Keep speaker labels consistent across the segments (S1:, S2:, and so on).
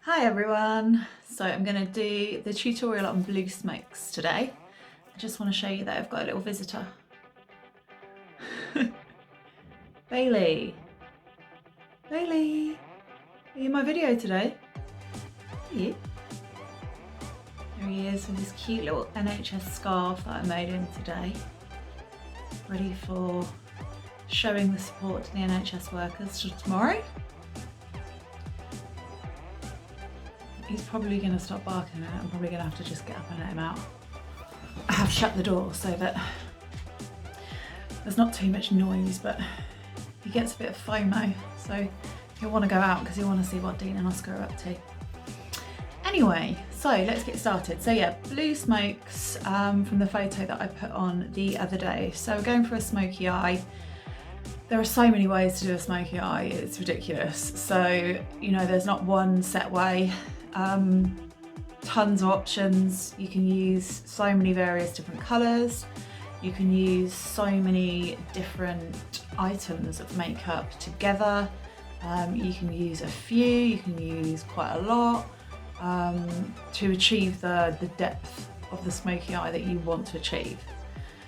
S1: Hi everyone! So I'm going to do the tutorial on blue smokes today. I just want to show you that I've got a little visitor. Bailey! Bailey! Are you in my video today? Yeah. There he is with his cute little NHS scarf that I made him today. Ready for showing the support to the NHS workers for tomorrow. He's probably going to stop barking at it. I'm probably going to have to just get up and let him out. I have shut the door so that there's not too much noise, but he gets a bit of FOMO, so he'll want to go out because he'll want to see what Dean and Oscar are up to. Anyway, so let's get started. So yeah, blue smokes from the photo that I put on the other day. So we're going for a smoky eye. There are so many ways to do a smoky eye, it's ridiculous. So, you know, there's not one set way. Tons of options. You can use so many various different colours. You can use so many different items of makeup together. You can use a few, you can use quite a lot to achieve the depth of the smoky eye that you want to achieve.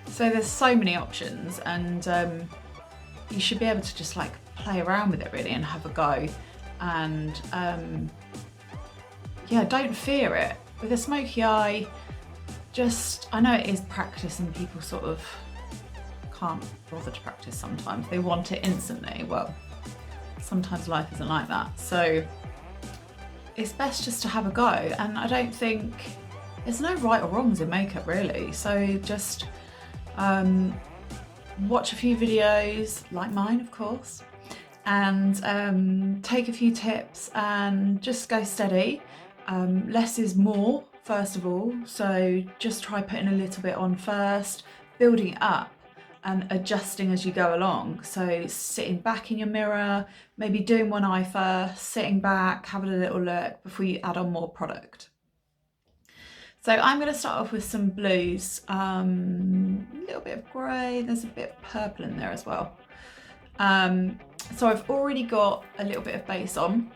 S1: So there's so many options, and you should be able to just like play around with it really and have a go, and yeah, don't fear it. With a smoky eye, I know it is practice and people sort of can't bother to practice sometimes. They want it instantly. Well, sometimes life isn't like that. So it's best just to have a go. And I don't think, there's no right or wrongs in makeup really. So just watch a few videos, like mine of course, and take a few tips and just go steady. Less is more, first of all, so just try putting a little bit on first, building it up and adjusting as you go along. So sitting back in your mirror, maybe doing one eye first, sitting back, having a little look before you add on more product. So I'm going to start off with some blues, a little bit of grey, there's a bit of purple in there as well. So I've already got a little bit of base on.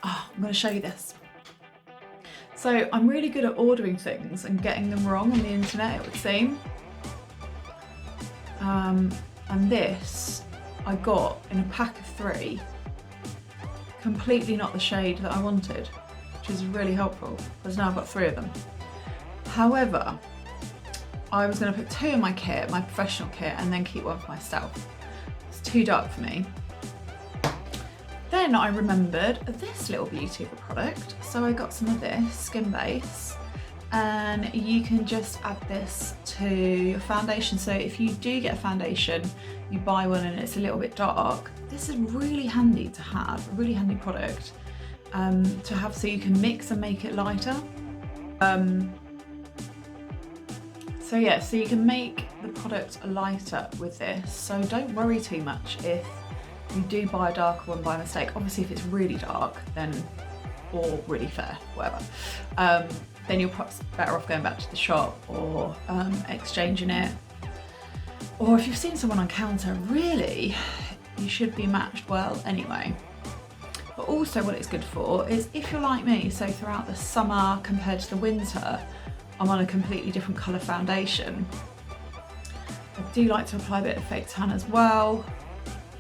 S1: Oh, I'm going to show you this. So I'm really good at ordering things and getting them wrong on the internet, it would seem. And this I got in a pack of 3, completely not the shade that I wanted, which is really helpful because now I've got 3 of them. However, I was going to put 2 in my kit, my professional kit, and then keep one for myself. It's too dark for me. Then I remembered this little beauty of a product, so I got some of this skin base, and you can just add this to your foundation. So if you do get a foundation, you buy one and it's a little bit dark, this is really handy to have, a really handy product to have, so you can mix and make it lighter. So yeah, so you can make the product lighter with this, so don't worry too much if you do buy a darker one by mistake. Obviously if it's really dark then, or really fair, whatever, then you're perhaps better off going back to the shop or exchanging it. Or if you've seen someone on counter, really, you should be matched well anyway. But also what it's good for is if you're like me, so throughout the summer compared to the winter, I'm on a completely different colour foundation. I do like to apply a bit of fake tan as well.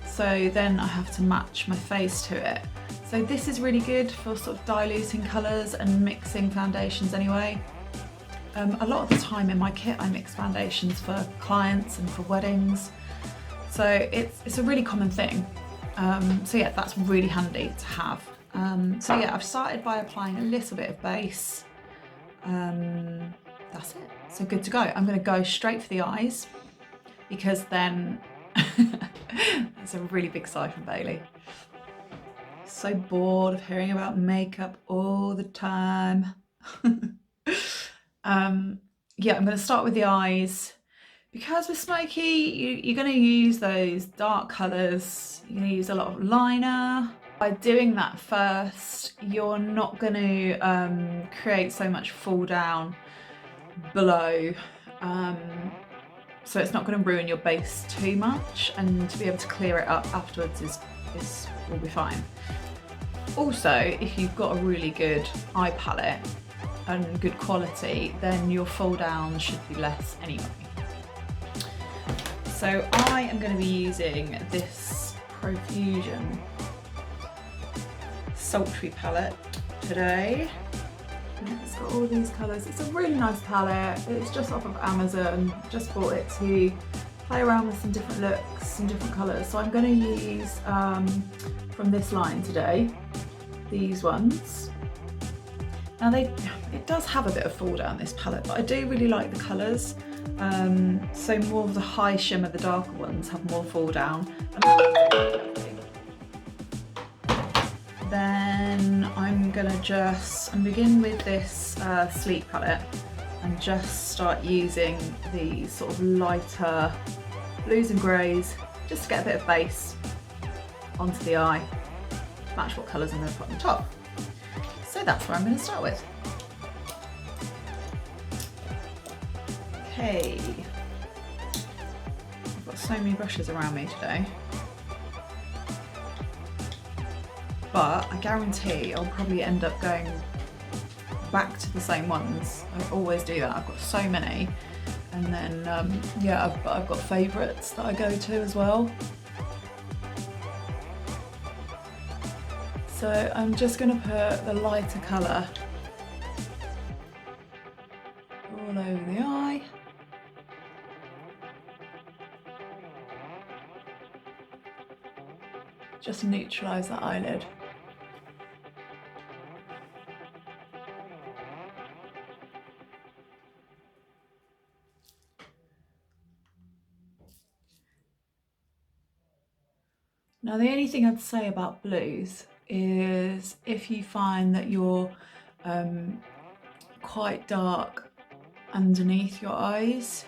S1: So then I have to match my face to it. So this is really good for sort of diluting colours and mixing foundations anyway. A lot of the time in my kit I mix foundations for clients and for weddings. So it's a really common thing. So yeah, that's really handy to have. So yeah, I've started by applying a little bit of base. That's it. So good to go. I'm going to go straight for the eyes because then that's a really big sigh from Bailey. So bored of hearing about makeup all the time. Yeah, I'm going to start with the eyes because with smoky you're going to use those dark colours. You're going to use a lot of liner. By doing that first, you're not going to create so much fall down below. So it's not going to ruin your base too much, and to be able to clear it up afterwards will be fine. Also, if you've got a really good eye palette and good quality, then your fall down should be less anyway. So I am going to be using this Profusion sultry palette today. It's got all these colours. It's a really nice palette. It's just off of Amazon. Just bought it to play around with some different looks, some different colours. So I'm going to use from this line today, these ones. Now it does have a bit of fall down, this palette, but I do really like the colours. So more of the high shimmer, the darker ones have more fall down. Then I'm gonna begin with this sleek palette and just start using these sort of lighter blues and greys just to get a bit of base onto the eye, match what colours I'm going to put on top. So that's where I'm going to start with. Okay, I've got so many brushes around me today, but I guarantee I'll probably end up going back to the same ones. I always do that. I've got so many, and then yeah, I've got favourites that I go to as well. So I'm just going to put the lighter colour all over the eye. Just neutralise that eyelid. Now the only thing I'd say about blues is if you find that you're quite dark underneath your eyes,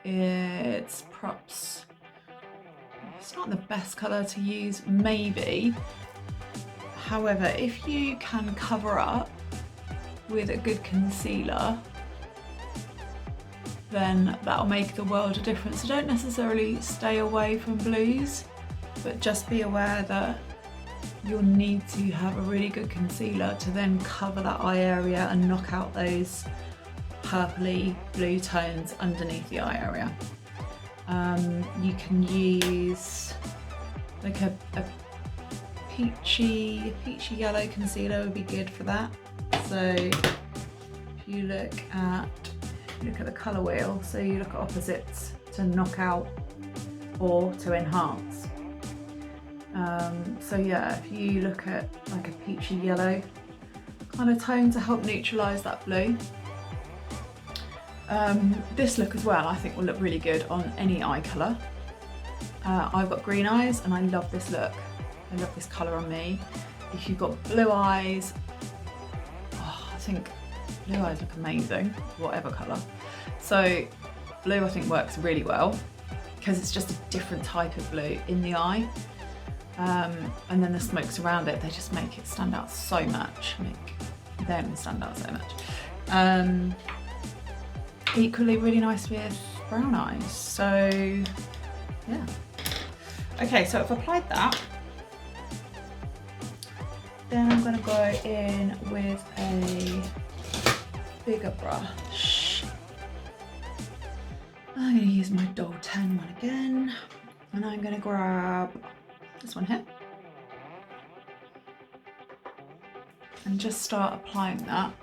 S1: it's perhaps, it's not the best colour to use maybe. However, if you can cover up with a good concealer, then that'll make the world of difference. So don't necessarily stay away from blues, but just be aware that you'll need to have a really good concealer to then cover that eye area and knock out those purpley blue tones underneath the eye area. You can use like a peachy yellow concealer would be good for that. So if you look at the colour wheel, so you look at opposites to knock out or to enhance. So yeah, if you look at like a peachy yellow kind of tone to help neutralise that blue. This look as well I think will look really good on any eye colour. I've got green eyes and I love this look. I love this colour on me. If you've got blue eyes, oh, I think blue eyes look amazing, whatever colour. So blue I think works really well because it's just a different type of blue in the eye. And then the smokes around it, they just make it stand out so much, make them stand out so much. Equally really nice with brown eyes, so yeah. Okay, so I've applied that. Then I'm going to go in with a bigger brush. I'm going to use my Doll 10 one again, and I'm going to grab this one here and just start applying that,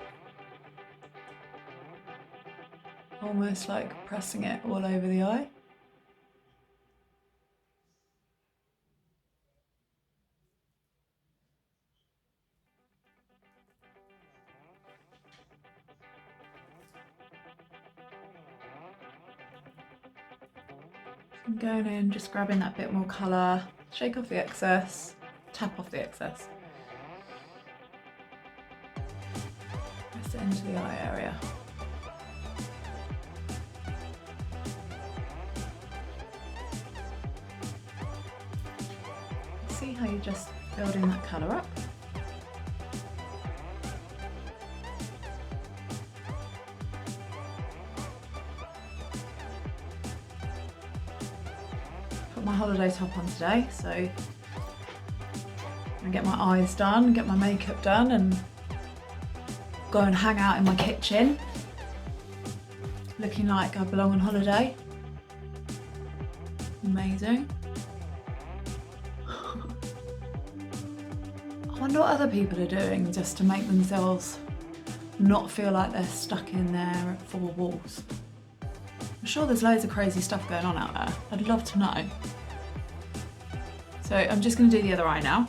S1: almost like pressing it all over the eye. I'm going in, just grabbing that bit more colour, shake off the excess, tap off the excess. Press it into the eye area. See how you're just building that colour up? Put my holiday top on today, so and get my eyes done, get my makeup done, and go and hang out in my kitchen looking like I belong on holiday. Amazing. I wonder what other people are doing just to make themselves not feel like they're stuck in their four walls. I'm sure there's loads of crazy stuff going on out there. I'd love to know. So I'm just going to do the other eye now.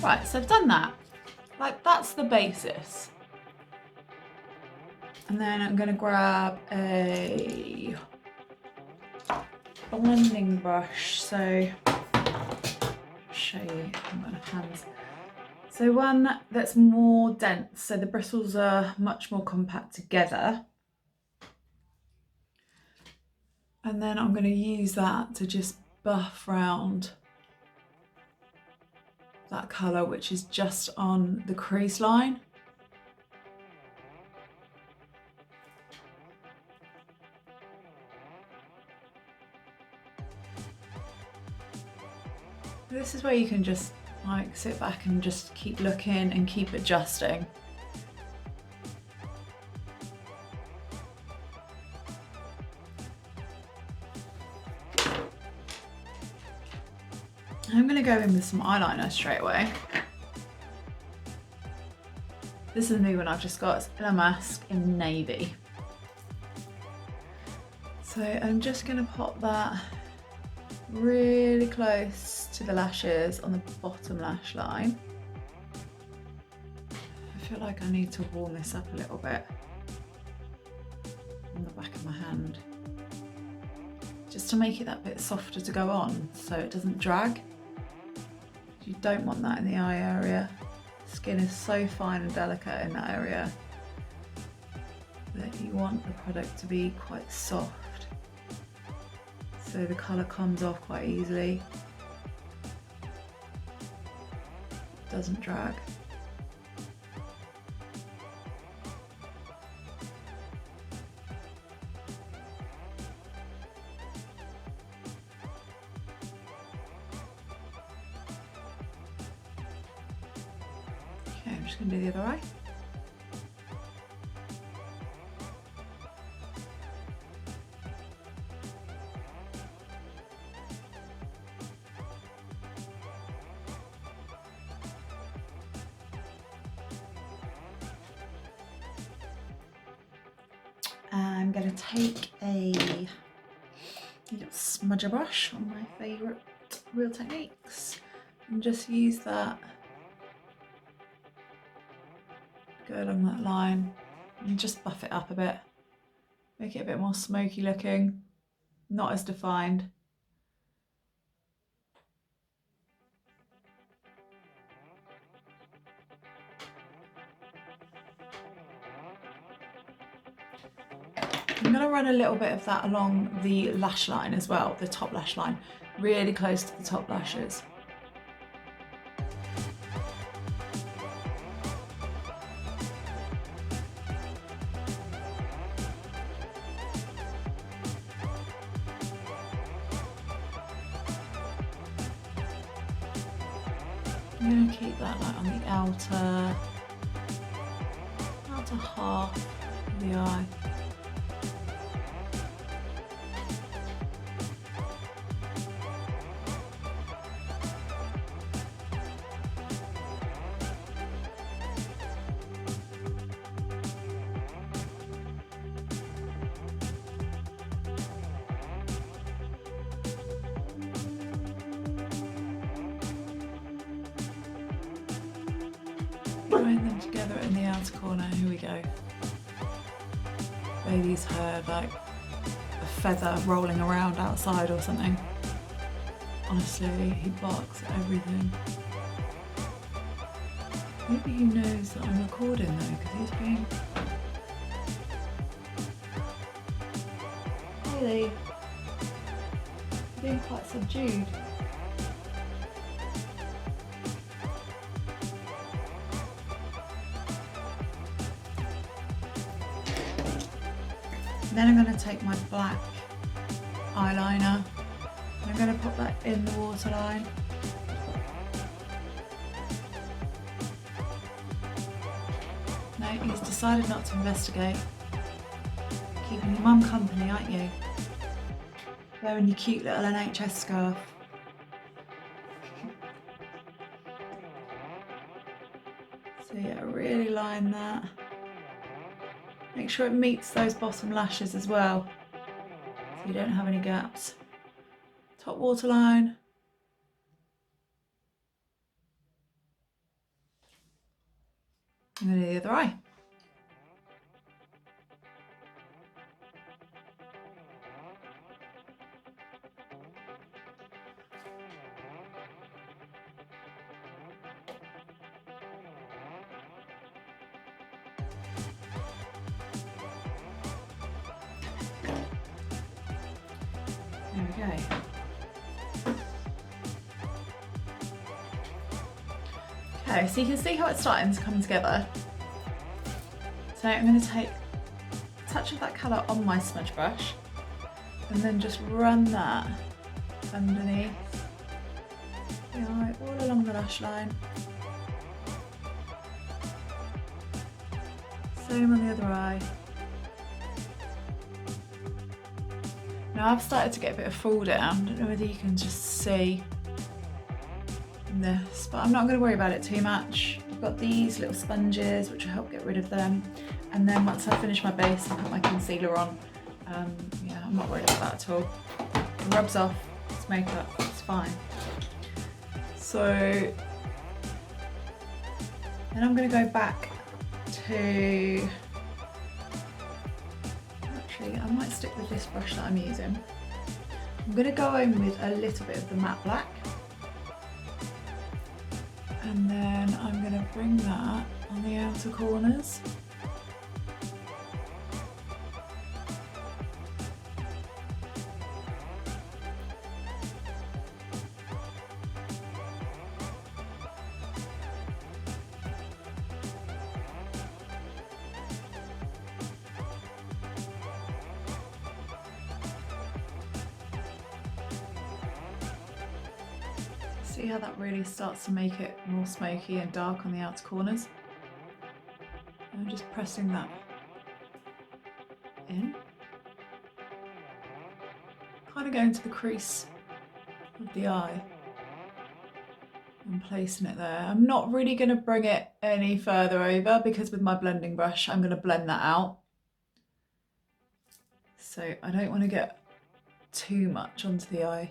S1: Right, so I've done that. Like, that's the basis. And then I'm gonna grab a blending brush. So, show you, I'm gonna have hands. So one that's more dense, so the bristles are much more compact together. And then I'm gonna use that to just buff round that colour, which is just on the crease line. This is where you can just like sit back and just keep looking and keep adjusting. I'm going to go in with some eyeliner straight away. This is a new one I've just got. It's Illamasqua in navy. So I'm just going to pop that really close to the lashes on the bottom lash line. I feel like I need to warm this up a little bit on the back of my hand, just to make it that bit softer to go on so it doesn't drag. You don't want that in the eye area. The skin is so fine and delicate in that area that you want the product to be quite soft, so the colour comes off quite easily, it doesn't drag. Okay, I'm just going to do the other eye. I'm going to take a little smudger brush, one of my favourite Real Techniques, and just use that, go along that line and just buff it up a bit, make it a bit more smoky looking, not as defined. I'm going to run a little bit of that along the lash line as well, the top lash line, really close to the top lashes. I'm going to keep that like on the outer half of the eye. Join them together in the outer corner, here we go. Baby's hair, like a feather rolling around outside or something. Honestly, he barks at everything. Maybe he knows that I'm recording though, because he's being... Really? He's being quite subdued. Then I'm going to take my black eyeliner. I'm going to put that in the waterline. No, he's decided not to investigate. Keeping your mum company, aren't you? Wearing your cute little NHS scarf. So yeah, really line that. Make sure it meets those bottom lashes as well, so you don't have any gaps. Top waterline. I'm going to do the other eye. There we go. Okay, so you can see how it's starting to come together. So I'm going to take a touch of that colour on my smudge brush and then just run that underneath the eye, all along the lash line. Same on the other eye. Now I've started to get a bit of fall down. I don't know whether you can just see this, but I'm not going to worry about it too much. I've got these little sponges which will help get rid of them, and then once I finish my base and put my concealer on, yeah, I'm not worried about that at all. It rubs off, it's makeup, it's fine. So then I'm going to go back to... Actually, I might stick with this brush that I'm using. I'm going to go in with a little bit of the matte black. And then I'm going to bring that on the outer corners. See how that really starts to make it more smoky and dark on the outer corners? I'm just pressing that in. Kind of going to the crease of the eye and placing it there. I'm not really going to bring it any further over because with my blending brush I'm going to blend that out. So I don't want to get too much onto the eye.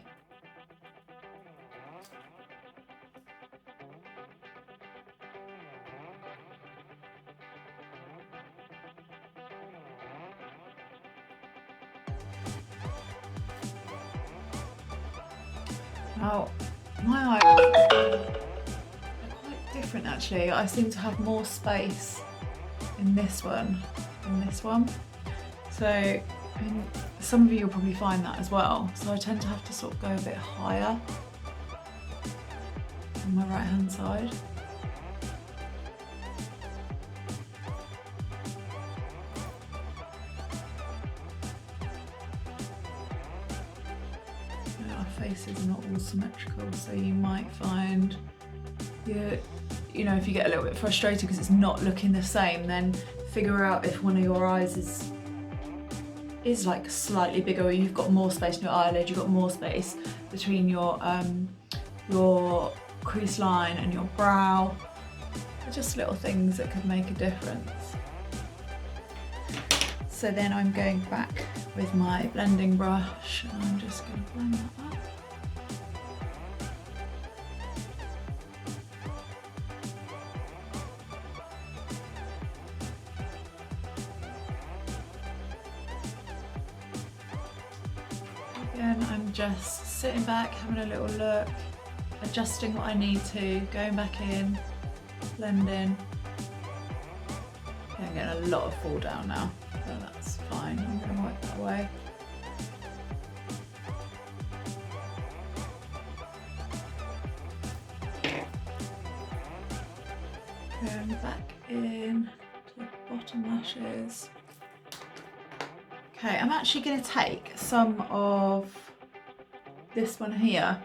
S1: Now, my eyes are quite different actually. I seem to have more space in this one than this one. So, I mean, some of you will probably find that as well. So I tend to have to sort of go a bit higher on my right hand side. Faces are not all symmetrical, so you might find you know, if you get a little bit frustrated because it's not looking the same, then figure out if one of your eyes is like slightly bigger, or you've got more space in your eyelid, you've got more space between your crease line and your brow. They're just little things that could make a difference. So then I'm going back with my blending brush and I'm just going to blend that up. again, I'm just sitting back, having a little look, adjusting what I need to, going back in, blending. Okay, I'm getting a lot of fall down now, so that's fine. I'm going to wipe that away. Going back in to the bottom lashes. Okay, I'm actually going to take some of this one here,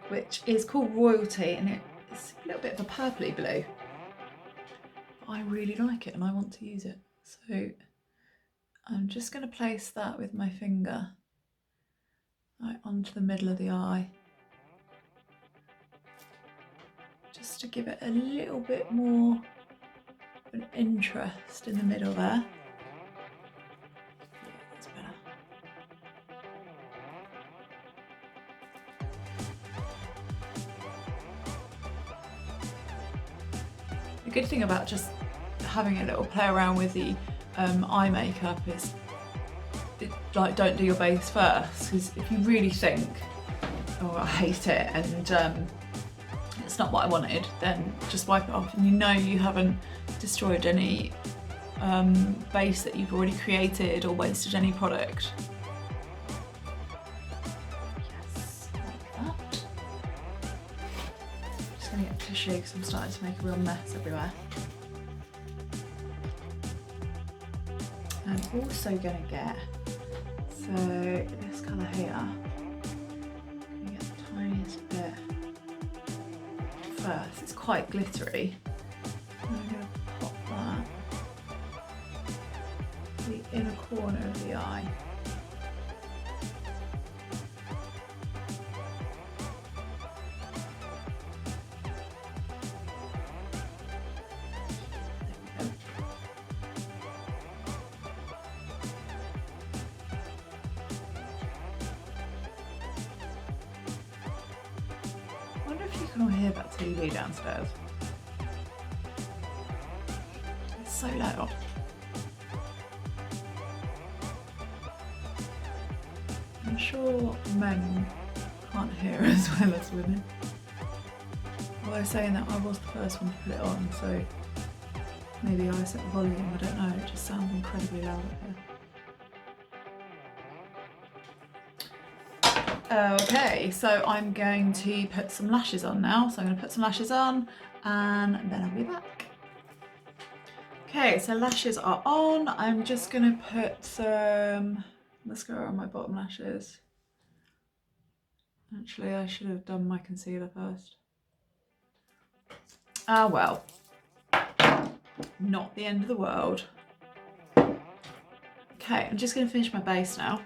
S1: which is called Royalty, and it's a little bit of a purpley blue. I really like it and I want to use it. So I'm just going to place that with my finger right onto the middle of the eye. Just to give it a little bit more of an interest in the middle there. Yeah, that's better. The good thing about just having a little play around with the eye makeup is, like, don't do your base first, because if you really think, oh, I hate it and it's not what I wanted, then just wipe it off, and you know you haven't destroyed any base that you've already created or wasted any product. Yes, like that. Just gonna get a tissue because I'm starting to make a real mess everywhere. I'm also gonna get, so this colour here, I'm gonna get the tiniest bit first. It's quite glittery. I'm going to pop that to the inner corner of the eye. There we go. I wonder if you can all hear that TV downstairs. It's so loud. I'm sure men can't hear as well as women. Although saying that, I was the first one to put it on, so maybe I set the volume, I don't know, it just sounds incredibly loud up here. Okay, so I'm going to put some lashes on now. So I'm going to put some lashes on and then I'll be back. Okay, so lashes are on. I'm just going to put some mascara on my bottom lashes. Actually, I should have done my concealer first. Ah, well, not the end of the world. Okay, I'm just going to finish my base now.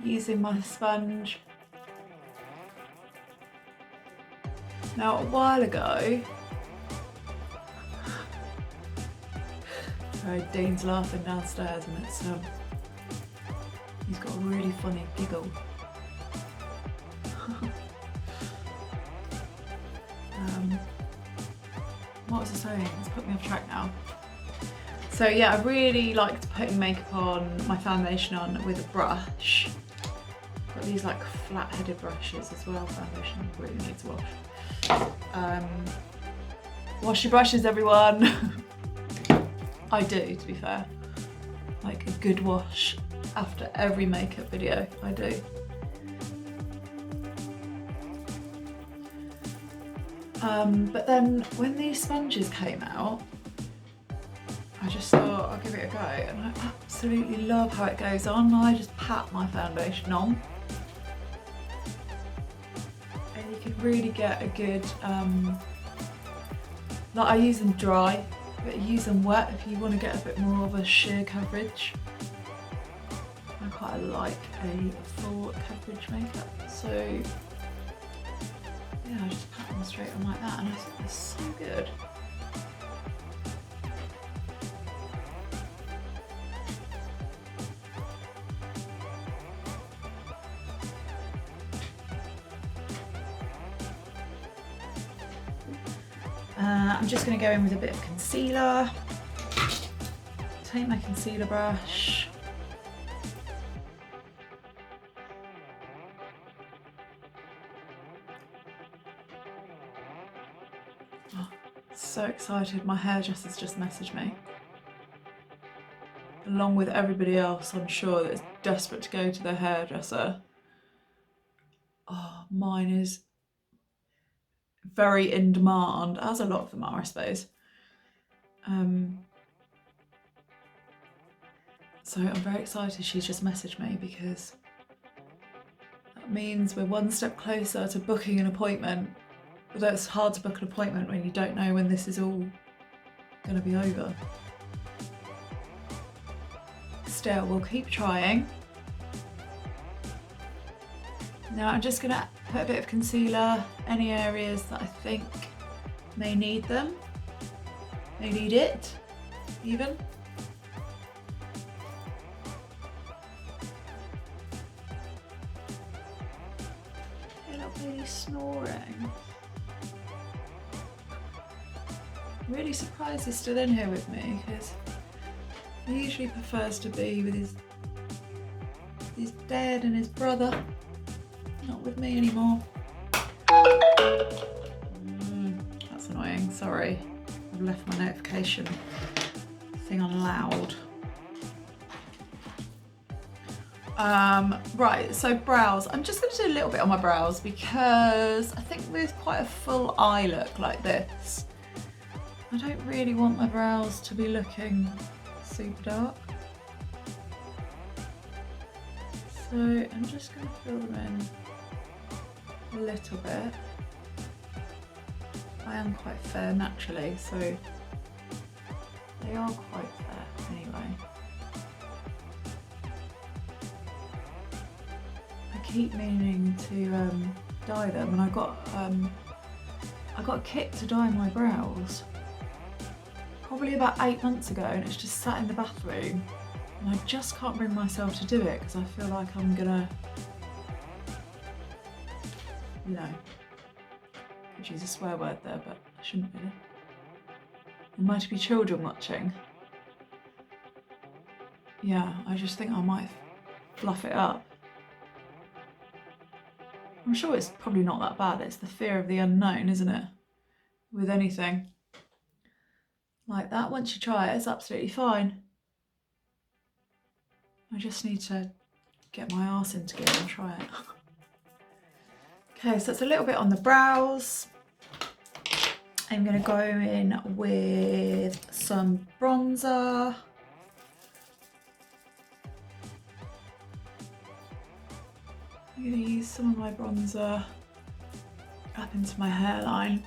S1: Using my sponge. Now, a while ago, sorry, Dean's laughing downstairs and it's he's got a really funny giggle. What was I saying? It's put me off track now. So yeah, I really liked putting makeup on, my foundation on with a brush. Got these like flat-headed brushes as well. Foundation I really need to wash. Wash your brushes, everyone. I do, to be fair. Like a good wash after every makeup video, I do. But then when these sponges came out, I just thought I'll give it a go, and I absolutely love how it goes on. I just pat my foundation on, and you can really get a good, like I use them dry, but you use them wet if you want to get a bit more of a sheer coverage. I quite like a full coverage makeup, so yeah, I just pat them straight on like that, and I think they're so good. I'm just going to go in with a bit of concealer. Take my concealer brush so excited. My hairdresser's just messaged me. Along with everybody else, I'm sure, that's desperate to go to their hairdresser. Oh, mine is very in demand, as a lot of them are, I suppose. So I'm very excited she's just messaged me, because that means we're one step closer to booking an appointment. Although it's hard to book an appointment when you don't know when this is all going to be over. Still, we'll keep trying. Now I'm just going to put a bit of concealer, any areas that I think may need them, may need it even. You're not really snoring. I'm really surprised he's still in here with me, because he usually prefers to be with his dad and his brother. Not with me anymore. That's annoying, sorry. I've left my notification thing on loud. Right, so brows. I'm just going to do a little bit on my brows, because I think with quite a full eye look like this, I don't really want my brows to be looking super dark. So I'm just going to fill them in a little bit. I am quite fair naturally, so they are quite fair anyway. I keep meaning to dye them, and I got a kit to dye my brows probably about 8 months ago, and it's just sat in the bathroom, and I just can't bring myself to do it, because I feel like I'm gonna, you know, could use a swear word there, but I shouldn't really. There might be children watching. Yeah, I just think I might fluff it up. I'm sure it's probably not that bad. It's the fear of the unknown, isn't it? With anything like that, once you try it, it's absolutely fine. I just need to get my arse into gear and try it. Okay, so it's a little bit on the brows. I'm going to go in with some bronzer. I'm going to use some of my bronzer up into my hairline.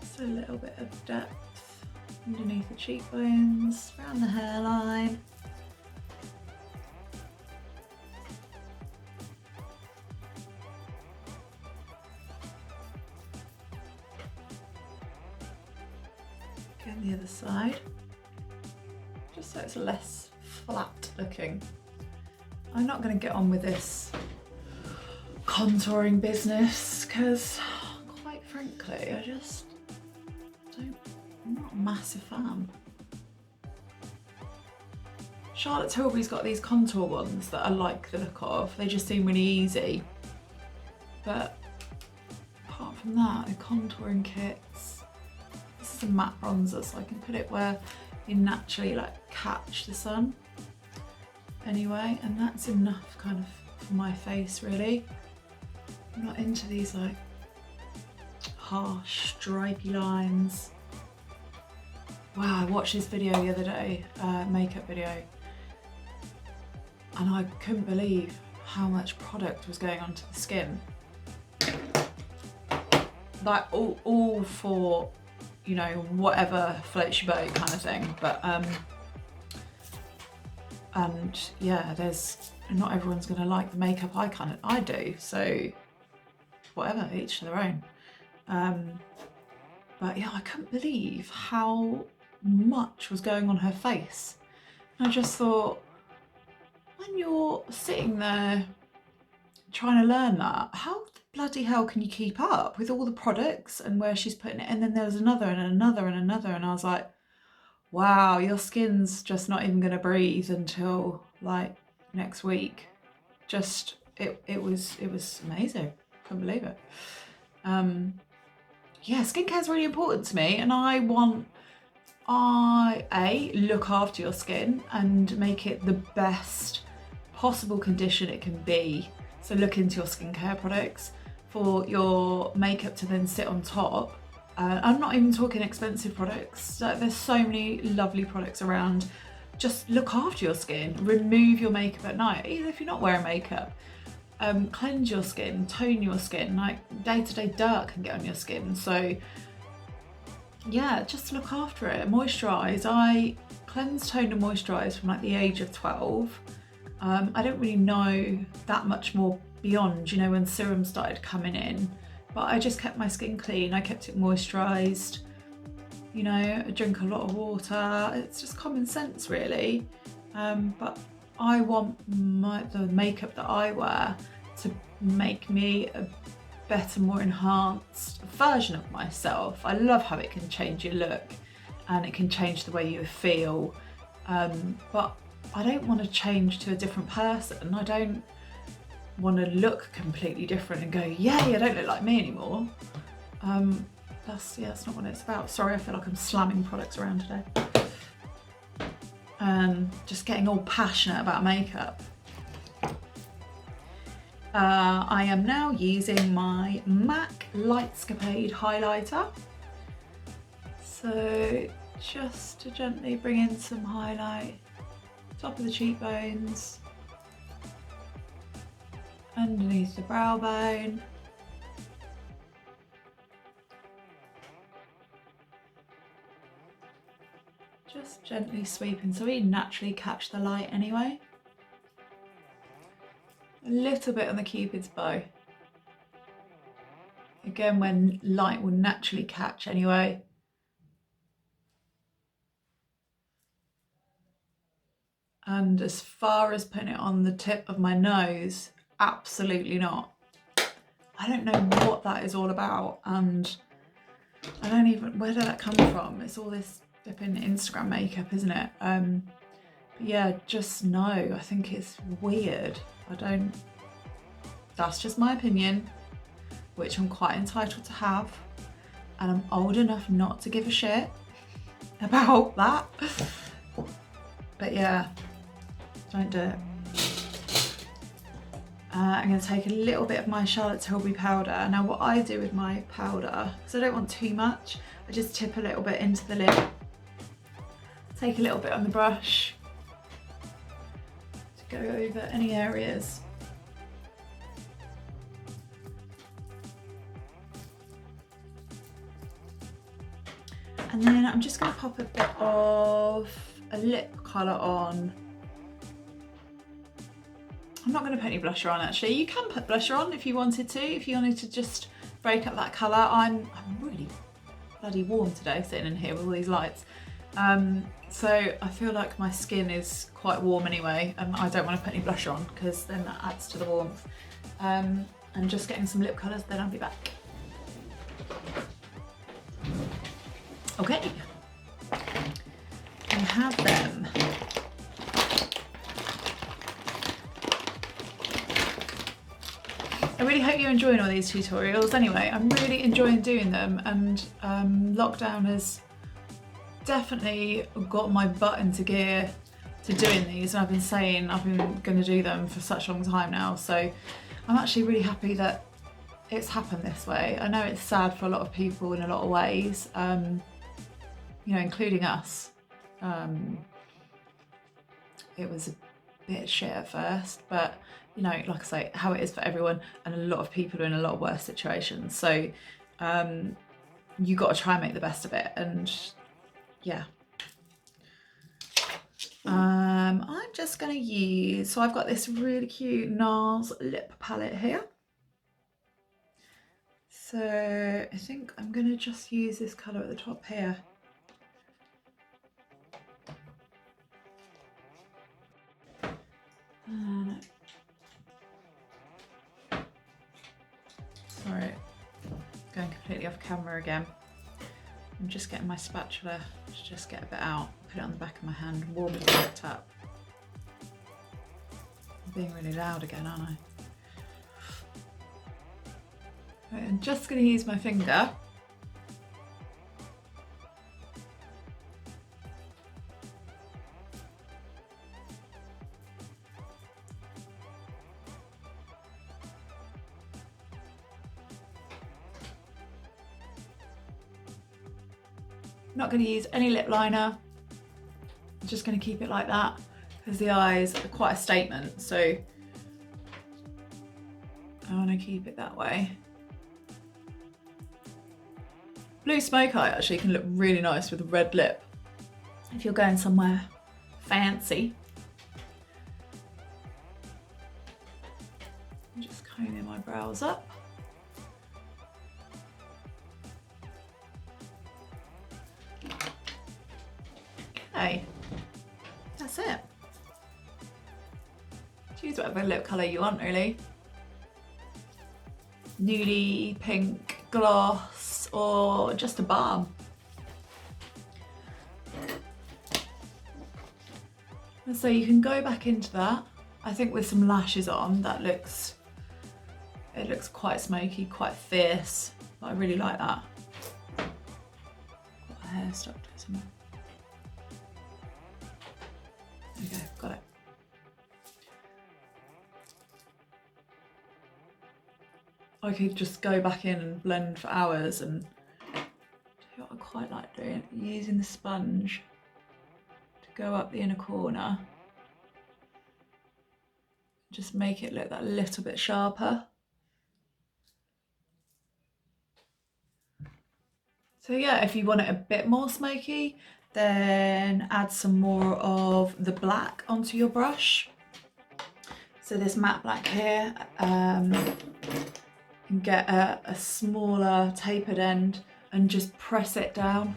S1: Just a little bit of depth underneath the cheekbones, around the hairline. Again, the other side, just so it's less flat looking. I'm not going to get on with this contouring business, because quite frankly, I'm not a massive fan. Charlotte Tilbury's got these contour ones that I like the look of. They just seem really easy. But apart from that, the contouring kits, this is a matte bronzer, so I can put it where you naturally like catch the sun anyway, and that's enough kind of for my face really. I'm not into these like harsh stripy lines. Wow, I watched this video the other day, makeup video, and I couldn't believe how much product was going onto the skin. Like all for, you know, whatever floats your boat kind of thing. But and yeah, not everyone's gonna like the makeup I do, so whatever, each to their own. But yeah, I couldn't believe how much was going on her face. And I just thought, when you're sitting there trying to learn that, how the bloody hell can you keep up with all the products and where she's putting it? And then there was another and another and another, and I was like, wow, your skin's just not even going to breathe until like next week, just, it was amazing. Couldn't believe it. Yeah, skincare is really important to me, and I want, look after your skin and make it the best possible condition it can be. So look into your skincare products for your makeup to then sit on top. I'm not even talking expensive products. There's so many lovely products around. Just look after your skin, remove your makeup at night, even if you're not wearing makeup. Cleanse your skin, tone your skin, like day-to-day dirt can get on your skin. So yeah, just look after it. Moisturise. I cleanse, toned and moisturised from like the age of 12. I don't really know that much more beyond, you know, when serum started coming in, but I just kept my skin clean. I kept it moisturised, you know, I drink a lot of water. It's just common sense really. But I want the makeup that I wear to make me a better, more enhanced version of myself. I love how it can change your look and it can change the way you feel, but I don't want to change to a different person. I don't want to look completely different and go, yay, I don't look like me anymore. That's not what it's about. Sorry, I feel like I'm slamming products around today. Just getting all passionate about makeup. I am now using my MAC Lightscapade highlighter. So just to gently bring in some highlight, top of the cheekbones, underneath the brow bone. Just gently sweeping so we naturally catch the light anyway. A little bit on the Cupid's bow. Again, when light will naturally catch anyway. And as far as putting it on the tip of my nose, absolutely not. I don't know what that is all about, and I don't even, where did that come from? It's all this flipping Instagram makeup, isn't it? But yeah, just no, I think it's weird. That's just my opinion, which I'm quite entitled to have, and I'm old enough not to give a shit about that. But yeah, don't do it. I'm going to take a little bit of my Charlotte Tilbury powder. Now what I do with my powder, because I don't want too much, I just tip a little bit into the lid. Take a little bit on the brush to go over any areas. And then I'm just going to pop a bit of a lip colour on. I'm not going to put any blusher on actually. You can put blusher on if you wanted to, if you wanted to just break up that colour. I'm really bloody warm today sitting in here with all these lights. So I feel like my skin is quite warm anyway, and I don't want to put any blusher on because then that adds to the warmth. And just getting some lip colours, then I'll be back. Okay, I have them. I really hope you're enjoying all these tutorials anyway. I'm really enjoying doing them, and lockdown has definitely got my butt into gear to doing these, and I've been saying I've been going to do them for such a long time now, so I'm actually really happy that it's happened this way. I know it's sad for a lot of people in a lot of ways, you know, including us. It was a bit shit at first, but you know, like I say, how it is for everyone, and a lot of people are in a lot worse situations, so you got to try and make the best of it. And yeah, I'm just going to use, so I've got this really cute Nars Lip Palette here, so I think I'm going to just use this colour at the top here. Sorry, going completely off camera again. I'm just getting my spatula to just get a bit out, put it on the back of my hand, warm the product up. being really loud again, aren't I? Right, I'm just going to use my finger. Not going to use any lip liner. I'm just going to keep it like that because the eyes are quite a statement, so I want to keep it that way. Blue smoke eye actually can look really nice with a red lip if you're going somewhere fancy. I'm just combing my brows up. Okay, that's it. Choose whatever lip colour you want, really. Nudie, pink, gloss, or just a balm. And so you can go back into that. I think with some lashes on, it looks quite smoky, quite fierce. But I really like that. Got a hair stuck to somewhere. There we go, got it. I could just go back in and blend for hours, and do what I quite like doing, using the sponge to go up the inner corner. Just make it look that little bit sharper. So yeah, if you want it a bit more smoky, then add some more of the black onto your brush. So this matte black here, and get a smaller tapered end and just press it down.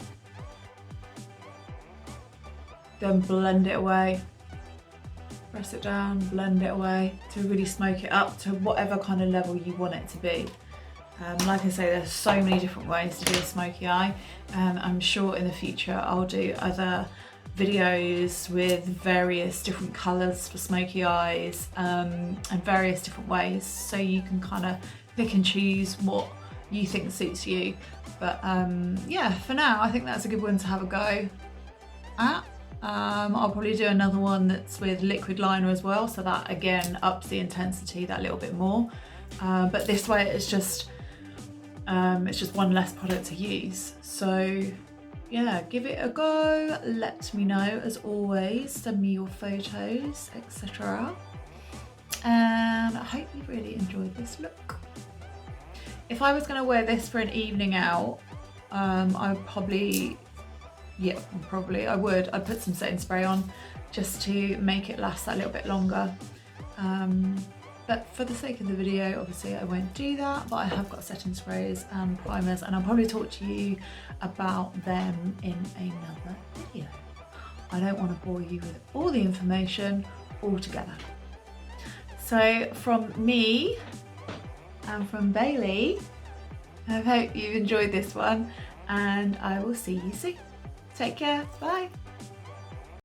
S1: Then blend it away. Press it down, blend it away to really smoke it up to whatever kind of level you want it to be. Like I say, there's so many different ways to do a smoky eye. I'm sure in the future I'll do other videos with various different colours for smoky eyes and various different ways, so you can kind of pick and choose what you think suits you. But yeah, for now I think that's a good one to have a go at. I'll probably do another one that's with liquid liner as well, so that again ups the intensity that little bit more. But this way it's just one less product to use. So yeah, give it a go. Let me know, as always. Send me your photos, etc. And I hope you really enjoyed this look. If I was going to wear this for an evening out, I would probably, I'd put some setting spray on just to make it last that little bit longer. But for the sake of the video, obviously I won't do that, but I have got setting sprays and primers, and I'll probably talk to you about them in another video. I don't want to bore you with all the information all together. So from me and from Bailey, I hope you've enjoyed this one, and I will see you soon. Take care, bye.